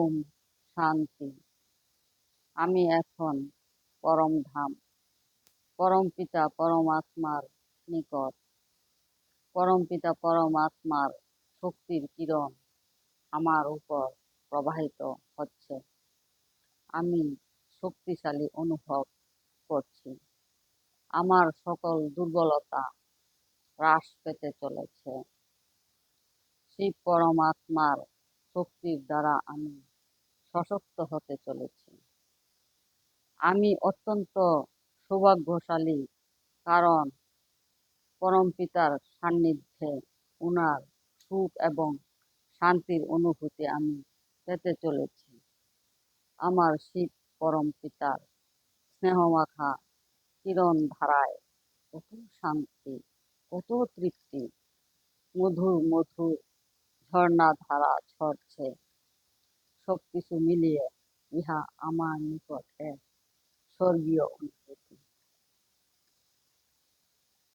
ওম শান্তি। আমি এখন পরম ধাম, পরম পিতা পরমাত্মার নিকট। পরম পিতা পরমাত্মার শক্তির কিরণ আমার উপর প্রবাহিত হচ্ছে। আমি শক্তিশালী অনুভব করছি। আমার সকল দুর্বলতা হ্রাস পেতে চলেছে। শিব পরমাত্মার শক্তির দ্বারা আমি সশক্ত হতে চলেছি। আমি অত্যন্ত সৌভাগ্যশালী, কারণ পরমপিতার সান্নিধ্যে উনার সুখ এবং শান্তির অনুভূতি আমি পেতে চলেছি। আমার শিব পরমপিতার স্নেহমাখা কিরণ ধারায় কত শান্তি, কত তৃপ্তি, মধুর মধুর ঝর্ণা ধারা ঝরছে। সবকিছু মিলিয়ে ইহা আমার নিকট এক স্বর্গীয়